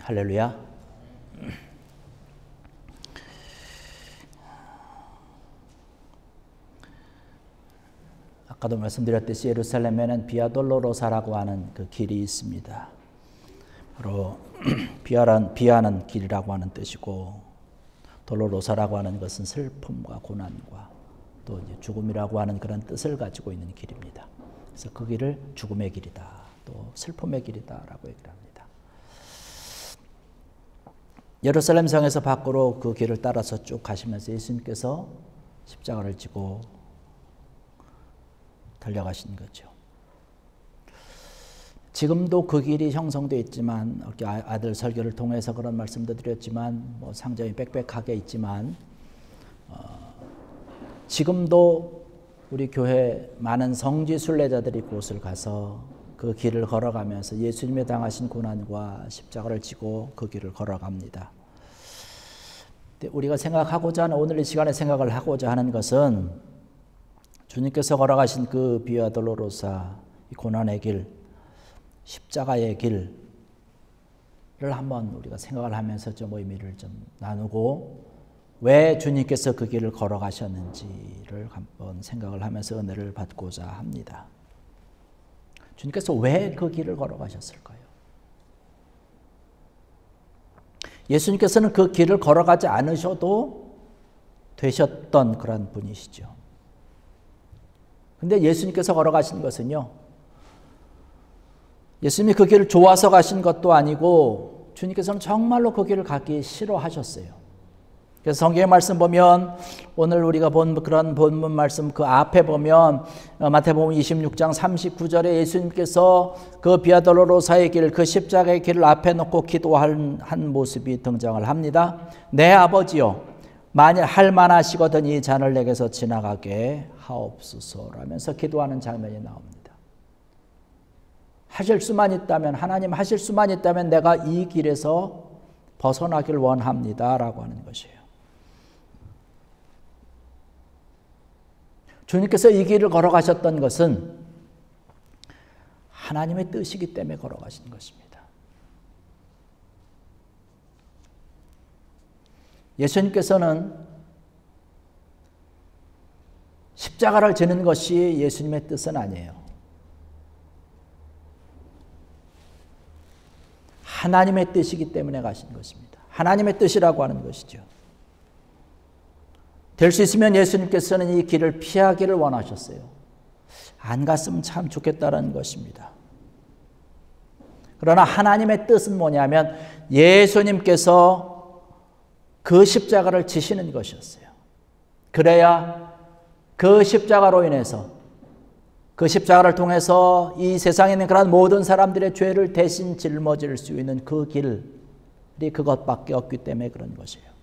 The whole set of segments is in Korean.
할렐루야. 아까도 말씀드렸듯이 예루살렘에는 비아 돌로로사라고 하는 그 길이 있습니다. 바로 비아는 길이라고 하는 뜻이고, 돌로로사라고 하는 것은 슬픔과 고난과 또 이제 죽음이라고 하는 그런 뜻을 가지고 있는 길입니다. 그래서 그 길을 죽음의 길이다, 또 슬픔의 길이다라고 얘기를 합니다. 예루살렘 성에서 밖으로 그 길을 따라서 쭉 가시면서 예수님께서 십자가를 지고 달려가신 거죠. 지금도 그 길이 형성되어 있지만, 아들 설교를 통해서 그런 말씀도 드렸지만, 상점이 빽빽하게 있지만, 지금도 우리 교회 많은 성지 순례자들이 그곳을 가서 그 길을 걸어가면서 예수님의 당하신 고난과 십자가를 지고 그 길을 걸어갑니다. 우리가 생각하고자 하는, 오늘 이 시간에 생각을 하고자 하는 것은, 주님께서 걸어가신 그 비아 돌로로사, 고난의 길, 십자가의 길을 한번 우리가 생각을 하면서 좀 의미를 좀 나누고, 왜 주님께서 그 길을 걸어가셨는지를 한번 생각을 하면서 은혜를 받고자 합니다. 주님께서 왜 그 길을 걸어가셨을까요? 예수님께서는 그 길을 걸어가지 않으셔도 되셨던 그런 분이시죠. 근데 예수님께서 걸어가신 것은요, 예수님이 그 길을 좋아서 가신 것도 아니고, 주님께서는 정말로 그 길을 가기 싫어하셨어요. 그래서 성경의 말씀 보면, 오늘 우리가 본 그런 본문 말씀 그 앞에 보면, 마태복음 26장 39절에 예수님께서 그 비아 돌로로사의 길, 그 십자가의 길을 앞에 놓고 기도한 한 모습이 등장을 합니다. 내 아버지여, 만일 할 만하시거든 이 잔을 내게서 지나가게 하옵소서라면서 기도하는 장면이 나옵니다. 하실 수만 있다면, 하나님 하실 수만 있다면 내가 이 길에서 벗어나길 원합니다 라고 하는 것이에요. 주님께서 이 길을 걸어가셨던 것은 하나님의 뜻이기 때문에 걸어가신 것입니다. 예수님께서는 십자가를 지는 것이 예수님의 뜻은 아니에요. 하나님의 뜻이기 때문에 가신 것입니다. 하나님의 뜻이라고 하는 것이죠. 될 수 있으면 예수님께서는 이 길을 피하기를 원하셨어요. 안 갔으면 참 좋겠다는 것입니다. 그러나 하나님의 뜻은 뭐냐면 예수님께서 그 십자가를 지시는 것이었어요. 그래야 그 십자가로 인해서, 그 십자가를 통해서 이 세상에 있는 그런 모든 사람들의 죄를 대신 짊어질 수 있는 그 길이 그것밖에 없기 때문에 그런 것이에요.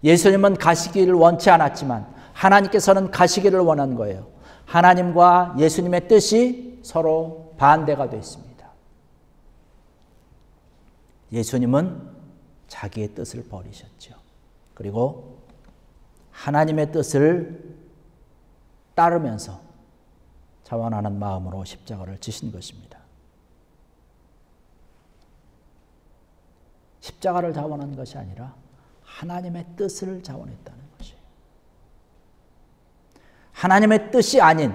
예수님은 가시기를 원치 않았지만 하나님께서는 가시기를 원한 거예요. 하나님과 예수님의 뜻이 서로 반대가 되어 있습니다. 예수님은 자기의 뜻을 버리셨죠. 그리고 하나님의 뜻을 따르면서 자원하는 마음으로 십자가를 지신 것입니다. 십자가를 자원한 것이 아니라 하나님의 뜻을 자원했다는 것이에요. 하나님의 뜻이 아닌,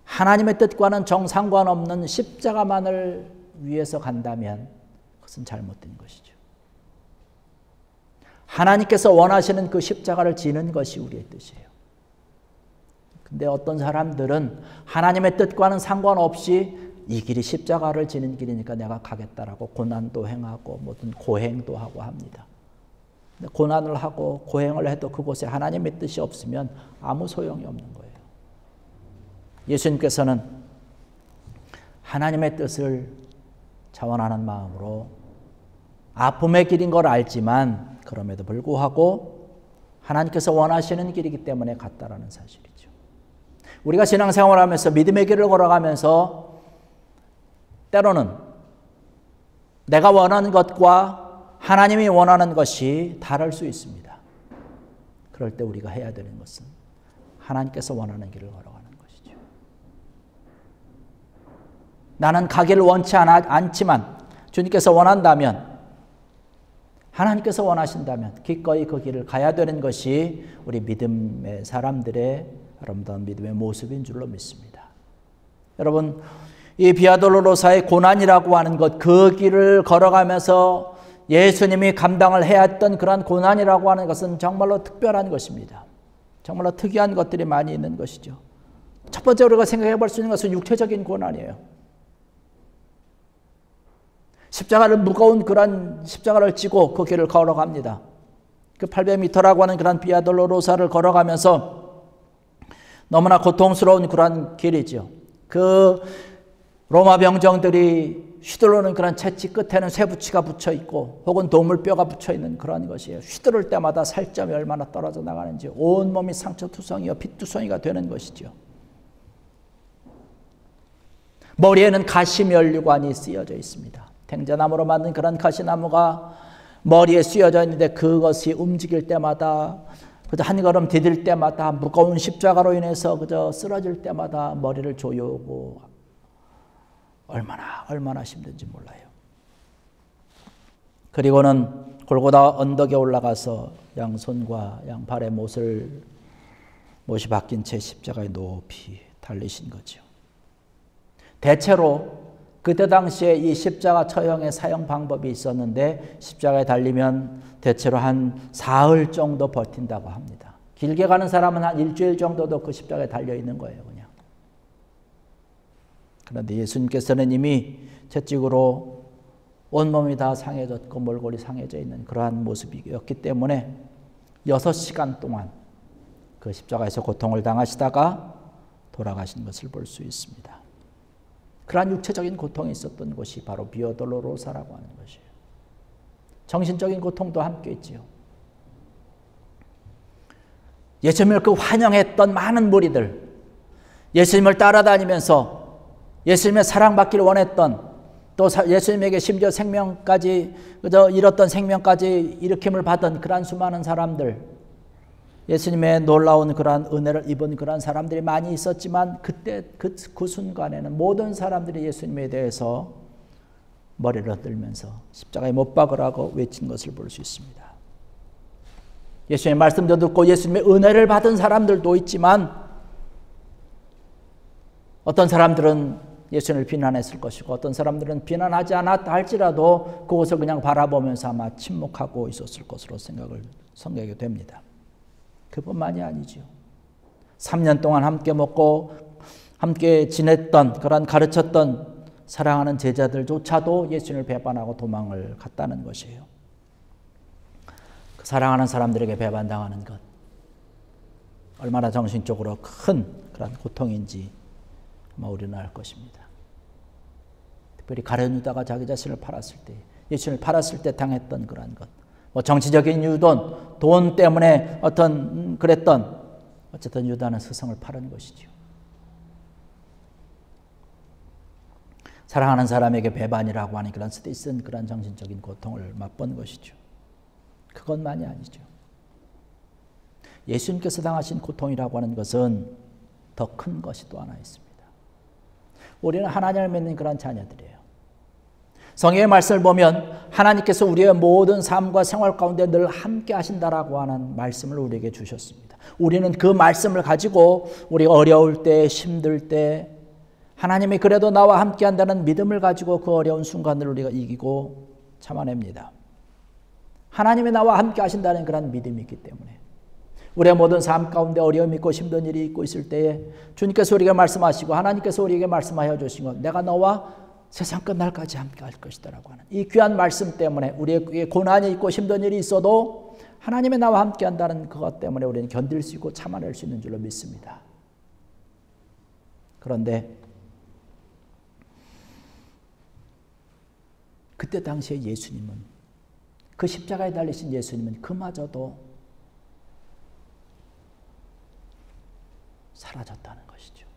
하나님의 뜻과는 정상관없는 십자가만을 위해서 간다면 그것은 잘못된 것이죠. 하나님께서 원하시는 그 십자가를 지는 것이 우리의 뜻이에요. 근데 어떤 사람들은 하나님의 뜻과는 상관없이 이 길이 십자가를 지는 길이니까 내가 가겠다라고 고난도 행하고 모든 고행도 하고 합니다. 근데 고난을 하고 고행을 해도 그곳에 하나님의 뜻이 없으면 아무 소용이 없는 거예요. 예수님께서는 하나님의 뜻을 자원하는 마음으로 아픔의 길인 걸 알지만 그럼에도 불구하고 하나님께서 원하시는 길이기 때문에 갔다라는 사실이죠. 우리가 신앙생활을 하면서 믿음의 길을 걸어가면서 때로는 내가 원하는 것과 하나님이 원하는 것이 다를 수 있습니다. 그럴 때 우리가 해야 되는 것은 하나님께서 원하는 길을 걸어가는 것이죠. 나는 가기를 원치 않지만 주님께서 원한다면, 하나님께서 원하신다면 기꺼이 그 길을 가야 되는 것이 우리 믿음의 사람들의 아름다운 믿음의 모습인 줄로 믿습니다. 여러분, 이 비아돌로로사의 고난이라고 하는 것, 그 길을 걸어가면서 예수님이 감당을 해야 했던 그러한 고난이라고 하는 것은 정말로 특별한 것입니다. 정말로 특이한 것들이 많이 있는 것이죠. 첫 번째 우리가 생각해 볼 수 있는 것은 육체적인 고난이에요. 십자가를, 무거운 그런 십자가를 지고 그 길을 걸어갑니다. 그 800m라고 하는 그런 비아돌로로사를 걸어가면서 너무나 고통스러운 그런 길이죠. 그 로마 병정들이 휘두르는 그런 채찍 끝에는 쇠붙이가 붙여 있고 혹은 동물뼈가 붙여 있는 그런 것이에요. 휘두를 때마다 살점이 얼마나 떨어져 나가는지 온몸이 상처투성이요 핏투성이가 되는 것이죠. 머리에는 가시면류관이 쓰여져 있습니다. 탱자나무로 만든 그런 가시나무가 머리에 쓰여져 있는데 그것이 움직일 때마다, 그저 한 걸음 디딜 때마다, 무거운 십자가로 인해서 그저 쓰러질 때마다 머리를 조여오고 얼마나 힘든지 몰라요. 그리고는 골고다 언덕에 올라가서 양손과 양팔에 못이 박힌 채 십자가에 높이 달리신 거죠. 대체로 그때 당시에 이 십자가 처형의 사형 방법이 있었는데 십자가에 달리면 대체로 한 사흘 정도 버틴다고 합니다. 길게 가는 사람은 한 일주일 정도도 그 십자가에 달려 있는 거예요, 그냥. 그런데 예수님께서는 이미 채찍으로 온몸이 다 상해졌고 몰골이 상해져 있는 그러한 모습이었기 때문에 6시간 동안 그 십자가에서 고통을 당하시다가 돌아가신 것을 볼 수 있습니다. 그러한 육체적인 고통이 있었던 곳이 바로 비아돌로로사라고 하는 것이에요. 정신적인 고통도 함께 있지요. 예수님을 그 환영했던 많은 무리들, 예수님을 따라다니면서 예수님의 사랑받기를 원했던, 또 예수님에게 심지어 생명까지, 그저 잃었던 생명까지 일으킴을 받은 그러한 수많은 사람들, 예수님의 놀라운 그러한 은혜를 입은 그러한 사람들이 많이 있었지만 그때 그 순간에는 모든 사람들이 예수님에 대해서 머리를 흔들면서 십자가에 못 박으라고 외친 것을 볼 수 있습니다. 예수님의 말씀도 듣고 예수님의 은혜를 받은 사람들도 있지만 어떤 사람들은 예수님을 비난했을 것이고 어떤 사람들은 비난하지 않았다 할지라도 그것을 그냥 바라보면서 아마 침묵하고 있었을 것으로 생각하게 됩니다. 그뿐만이 아니죠. 3년 동안 함께 먹고 함께 지냈던, 그런 가르쳤던 사랑하는 제자들조차도 예수님을 배반하고 도망을 갔다는 것이에요. 그 사랑하는 사람들에게 배반당하는 것, 얼마나 정신적으로 큰 그런 고통인지 아마 우리는 알 것입니다. 특별히 가룟 유다가 자기 자신을 팔았을 때, 예수님을 팔았을 때 당했던 그러한 것, 뭐 정치적인 이유든 돈 때문에 그랬던, 어쨌든 유다는 스승을 팔은 것이죠. 사랑하는 사람에게 배반이라고 하는 그런 쓰디쓴 그런 정신적인 고통을 맛본 것이죠. 그것만이 아니죠. 예수님께서 당하신 고통이라고 하는 것은 더 큰 것이 또 하나 있습니다. 우리는 하나님을 믿는 그런 자녀들이에요. 성경의 말씀을 보면 하나님께서 우리의 모든 삶과 생활 가운데 늘 함께 하신다라고 하는 말씀을 우리에게 주셨습니다. 우리는 그 말씀을 가지고 우리 어려울 때, 힘들 때 하나님이 그래도 나와 함께 한다는 믿음을 가지고 그 어려운 순간을 우리가 이기고 참아냅니다. 하나님이 나와 함께 하신다는 그런 믿음이 있기 때문에 우리의 모든 삶 가운데 어려움이 있고 힘든 일이 있고 있을 때에 주님께서 우리에게 말씀하시고 하나님께서 우리에게 말씀하여 주신 것, 내가 너와 세상 끝날까지 함께 할 것이다 라고 하는 이 귀한 말씀 때문에 우리에게 고난이 있고 힘든 일이 있어도 하나님이 나와 함께 한다는 그것 때문에 우리는 견딜 수 있고 참아낼 수 있는 줄로 믿습니다. 그런데 그때 당시에 예수님은, 그 십자가에 달리신 예수님은 그마저도 사라졌다는 것이죠.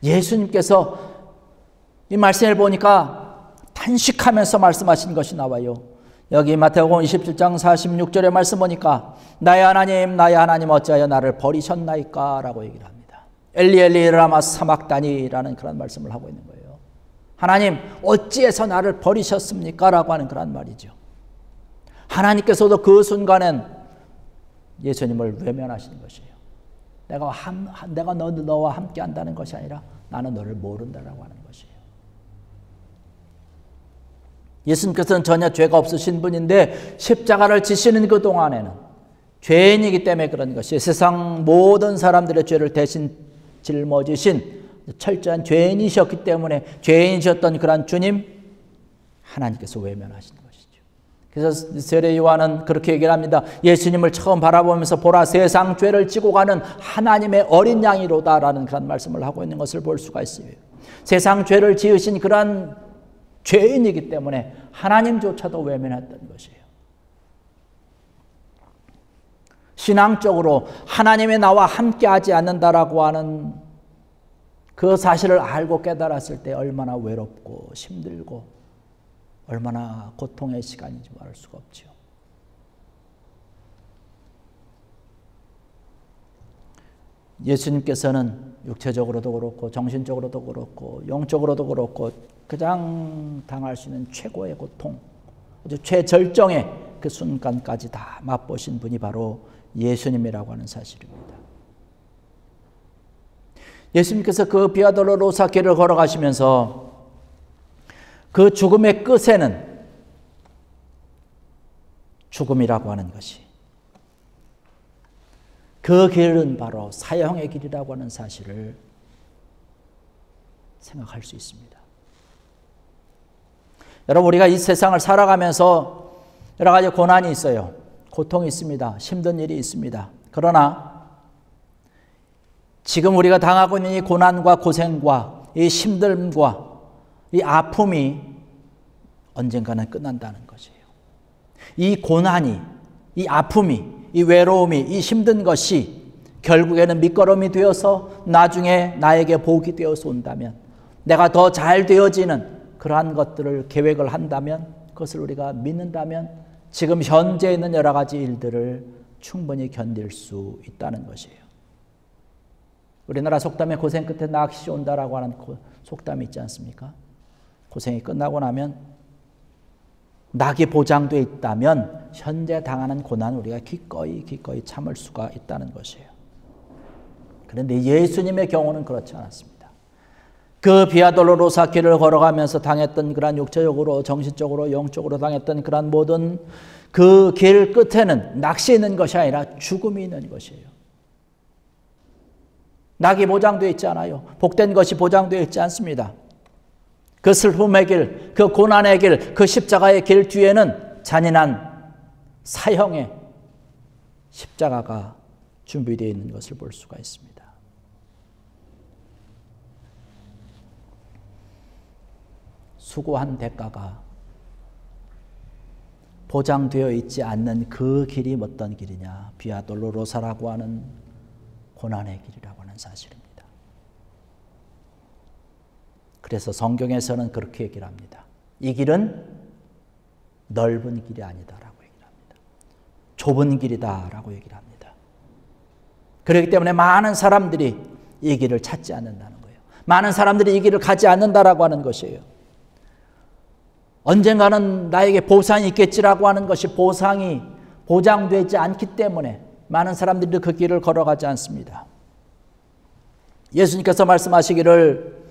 예수님께서 이 말씀을 보니까 탄식하면서 말씀하신 것이 나와요. 여기 마태복음 27장 46절의 말씀 보니까 나의 하나님 어찌하여 나를 버리셨나이까 라고 얘기를 합니다. 엘리 엘리 라마 사막다니라는 그런 말씀을 하고 있는 거예요. 하나님 어찌해서 나를 버리셨습니까? 라고 하는 그런 말이죠. 하나님께서도 그 순간엔 예수님을 외면하시는 것이에요. 내가 너와 함께 한다는 것이 아니라 나는 너를 모른다라고 하는 것이에요. 예수님께서는 전혀 죄가 없으신 분인데 십자가를 지시는 그 동안에는 죄인이기 때문에 그런 것이 세상 모든 사람들의 죄를 대신 짊어지신 철저한 죄인이셨기 때문에 죄인이셨던 그런 주님 하나님께서 외면하시는 것이죠. 그래서 세례 요한은 그렇게 얘기를 합니다. 예수님을 처음 바라보면서 보라 세상 죄를 지고 가는 하나님의 어린 양이로다라는 그런 말씀을 하고 있는 것을 볼 수가 있어요. 세상 죄를 지으신 그런 죄인이기 때문에 하나님조차도 외면했던 것이에요. 신앙적으로 하나님이 나와 함께하지 않는다라고 하는 그 사실을 알고 깨달았을 때 얼마나 외롭고 힘들고 얼마나 고통의 시간인지 말할 수가 없죠. 예수님께서는 육체적으로도 그렇고 정신적으로도 그렇고 영적으로도 그렇고 가장 당할 수 있는 최고의 고통, 아주 최절정의 그 순간까지 다 맛보신 분이 바로 예수님이라고 하는 사실입니다. 예수님께서 그 비아 돌로로사 길을 걸어가시면서 그 죽음의 끝에는 죽음이라고 하는 것이 그 길은 바로 사형의 길이라고 하는 사실을 생각할 수 있습니다. 여러분 우리가 이 세상을 살아가면서 여러 가지 고난이 있어요. 고통이 있습니다. 힘든 일이 있습니다. 그러나 지금 우리가 당하고 있는 이 고난과 고생과 이 힘듦과 이 아픔이 언젠가는 끝난다는 것이에요. 이 고난이, 이 아픔이, 이 외로움이, 이 힘든 것이 결국에는 밑거름이 되어서 나중에 나에게 복이 되어서 온다면 내가 더 잘 되어지는 그러한 것들을 계획을 한다면 그것을 우리가 믿는다면 지금 현재 있는 여러 가지 일들을 충분히 견딜 수 있다는 것이에요. 우리나라 속담에 고생 끝에 낚시 온다라고 하는 속담이 있지 않습니까? 고생이 끝나고 나면 낙이 보장되어 있다면 현재 당하는 고난을 우리가 기꺼이 참을 수가 있다는 것이에요. 그런데 예수님의 경우는 그렇지 않았습니다. 그 비아 돌로로사 길을 걸어가면서 당했던 그러한 육체적으로 정신적으로 영적으로 당했던 그러한 모든 그 길 끝에는 낚시 있는 것이 아니라 죽음이 있는 것이에요. 낙이 보장되어 있지 않아요. 복된 것이 보장되어 있지 않습니다. 그 슬픔의 길, 그 고난의 길, 그 십자가의 길 뒤에는 잔인한 사형의 십자가가 준비되어 있는 것을 볼 수가 있습니다. 수고한 대가가 보장되어 있지 않는 그 길이 어떤 길이냐? 비아 돌로로사라고 하는 고난의 길이라고 하는 사실입니다. 그래서 성경에서는 그렇게 얘기를 합니다. 이 길은 넓은 길이 아니다라고 얘기를 합니다. 좁은 길이다라고 얘기를 합니다. 그렇기 때문에 많은 사람들이 이 길을 찾지 않는다는 거예요. 많은 사람들이 이 길을 가지 않는다라고 하는 것이에요. 언젠가는 나에게 보상이 있겠지라고 하는 것이 보상이 보장되지 않기 때문에 많은 사람들이 그 길을 걸어가지 않습니다. 예수님께서 말씀하시기를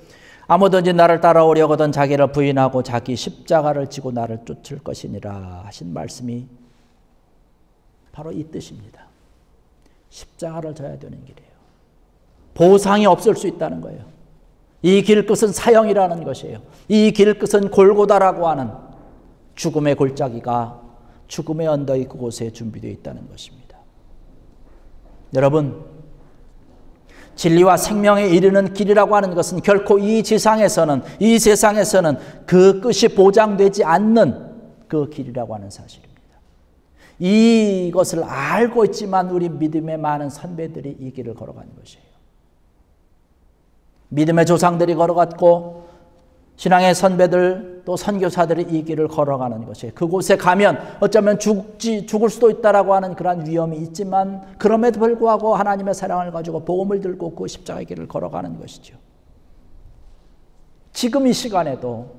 아무든지 나를 따라오려거든 자기를 부인하고 자기 십자가를 지고 나를 쫓을 것이니라 하신 말씀이 바로 이 뜻입니다. 십자가를 져야 되는 길이에요. 보상이 없을 수 있다는 거예요. 이 길 끝은 사형이라는 것이에요. 이 길 끝은 골고다라고 하는 죽음의 골짜기가 죽음의 언덕이 그곳에 준비되어 있다는 것입니다. 여러분, 진리와 생명에 이르는 길이라고 하는 것은 결코 이 지상에서는, 이 세상에서는 그 끝이 보장되지 않는 그 길이라고 하는 사실입니다. 이것을 알고 있지만 우리 믿음의 많은 선배들이 이 길을 걸어가는 것이에요. 믿음의 조상들이 걸어갔고 신앙의 선배들 또 선교사들이 이 길을 걸어가는 것이에요. 그곳에 가면 어쩌면 죽을 수도 있다라고 하는 그런 위험이 있지만 그럼에도 불구하고 하나님의 사랑을 가지고 복음을 들고 그 십자가의 길을 걸어가는 것이죠. 지금 이 시간에도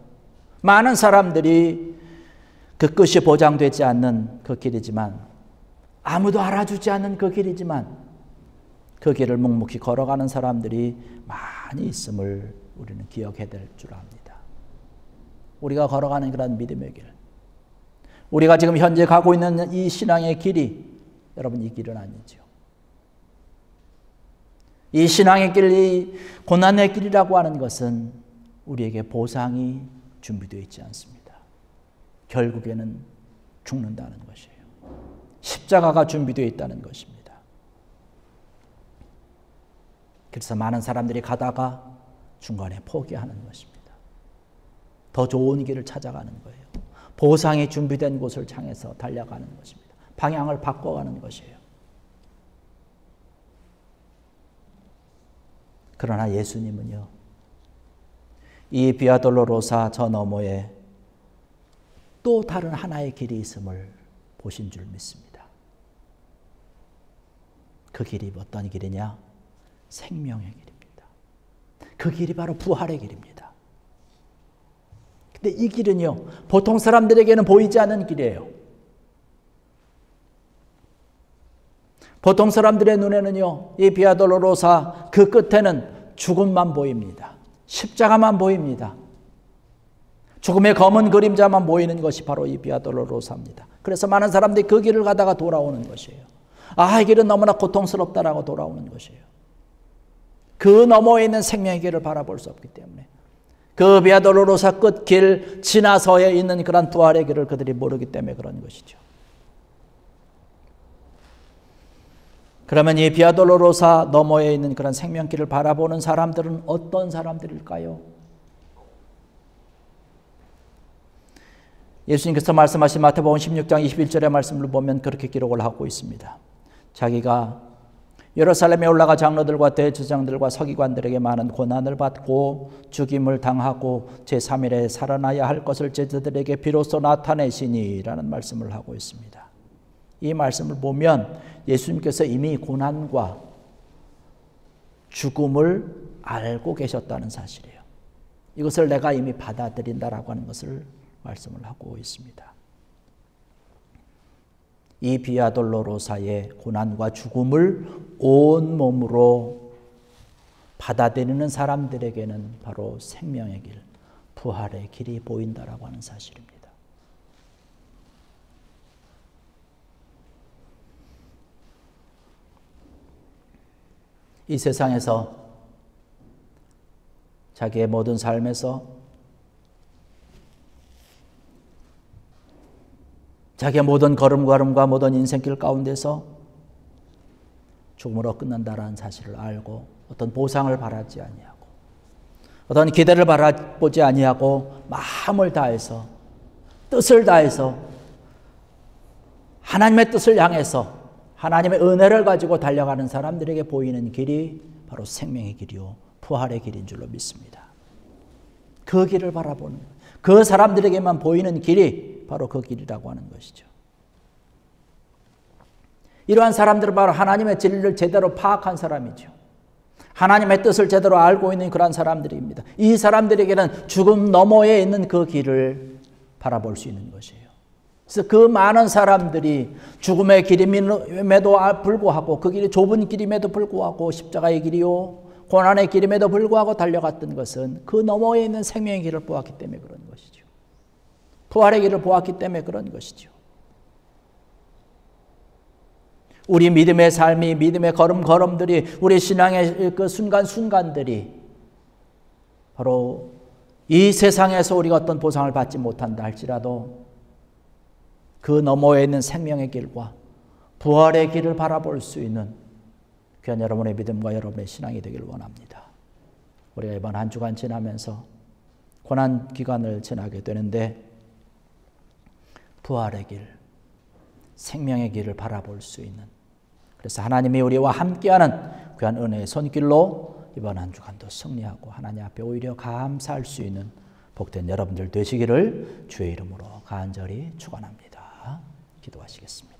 많은 사람들이 그 끝이 보장되지 않는 그 길이지만, 아무도 알아주지 않는 그 길이지만, 그 길을 묵묵히 걸어가는 사람들이 많이 있음을 우리는 기억해야 될 줄 압니다. 우리가 걸어가는 그런 믿음의 길, 우리가 지금 현재 가고 있는 이 신앙의 길이, 여러분, 이 길은 아니죠. 이 신앙의 길, 이 고난의 길이라고 하는 것은 우리에게 보상이 준비되어 있지 않습니다. 결국에는 죽는다는 것이에요. 십자가가 준비되어 있다는 것입니다. 그래서 많은 사람들이 가다가 중간에 포기하는 것입니다. 더 좋은 길을 찾아가는 거예요. 보상이 준비된 곳을 향해서 달려가는 것입니다. 방향을 바꿔가는 것이에요. 그러나 예수님은요, 이 비아돌로로사 저 너머에 또 다른 하나의 길이 있음을 보신 줄 믿습니다. 그 길이 어떤 길이냐? 생명의 길입니다. 그 길이 바로 부활의 길입니다. 근데 이 길은요, 보통 사람들에게는 보이지 않는 길이에요. 보통 사람들의 눈에는요, 이 비아돌로로사 그 끝에는 죽음만 보입니다. 십자가만 보입니다. 죽음의 검은 그림자만 보이는 것이 바로 이 비아돌로로사입니다. 그래서 많은 사람들이 그 길을 가다가 돌아오는 것이에요. 아, 이 길은 너무나 고통스럽다라고 돌아오는 것이에요. 그 너머에 있는 생명의 길을 바라볼 수 없기 때문에, 그 비아돌로로사 끝길 지나서에 있는 그런 부활의 길을 그들이 모르기 때문에 그런 것이죠. 그러면 이 비아돌로로사 너머에 있는 그런 생명길을 바라보는 사람들은 어떤 사람들일까요? 예수님께서 말씀하신 마태복음 16장 21절의 말씀을 보면 그렇게 기록을 하고 있습니다. 자기가 예루살렘에 올라가 장로들과 대제사장들과 서기관들에게 많은 고난을 받고 죽임을 당하고 제3일에 살아나야 할 것을 제자들에게 비로소 나타내시니 라는 말씀을 하고 있습니다. 이 말씀을 보면 예수님께서 이미 고난과 죽음을 알고 계셨다는 사실이에요. 이것을 내가 이미 받아들인다라고 하는 것을 말씀을 하고 있습니다. 이 비아돌로로사의 고난과 죽음을 온 몸으로 받아들이는 사람들에게는 바로 생명의 길, 부활의 길이 보인다라고 하는 사실입니다. 이 세상에서 자기의 모든 삶에서 자기의 모든 걸음걸음과 모든 인생길 가운데서 죽음으로 끝난다라는 사실을 알고 어떤 보상을 바라지 아니하고 어떤 기대를 바라보지 아니하고 마음을 다해서 뜻을 다해서 하나님의 뜻을 향해서 하나님의 은혜를 가지고 달려가는 사람들에게 보이는 길이 바로 생명의 길이요 부활의 길인 줄로 믿습니다. 그 길을 바라보는, 그 사람들에게만 보이는 길이 바로 그 길이라고 하는 것이죠. 이러한 사람들은 바로 하나님의 진리를 제대로 파악한 사람이죠. 하나님의 뜻을 제대로 알고 있는 그런 사람들입니다. 이 사람들에게는 죽음 너머에 있는 그 길을 바라볼 수 있는 것이에요. 그래서 그 많은 사람들이 죽음의 길임에도 불구하고, 그 길이 좁은 길임에도 불구하고, 십자가의 길이요 고난의 길임에도 불구하고 달려갔던 것은 그 너머에 있는 생명의 길을 보았기 때문에 그런 것이죠. 부활의 길을 보았기 때문에 그런 것이죠. 우리 믿음의 삶이, 믿음의 걸음걸음들이, 우리 신앙의 그 순간순간들이 바로 이 세상에서 우리가 어떤 보상을 받지 못한다 할지라도 그 너머에 있는 생명의 길과 부활의 길을 바라볼 수 있는 귀한 여러분의 믿음과 여러분의 신앙이 되길 원합니다. 우리가 이번 한 주간 지나면서 고난 기간을 지나게 되는데 부활의 길, 생명의 길을 바라볼 수 있는, 그래서 하나님이 우리와 함께하는 귀한 은혜의 손길로 이번 한 주간도 승리하고 하나님 앞에 오히려 감사할 수 있는 복된 여러분들 되시기를 주의 이름으로 간절히 축원합니다. 기도하시겠습니다.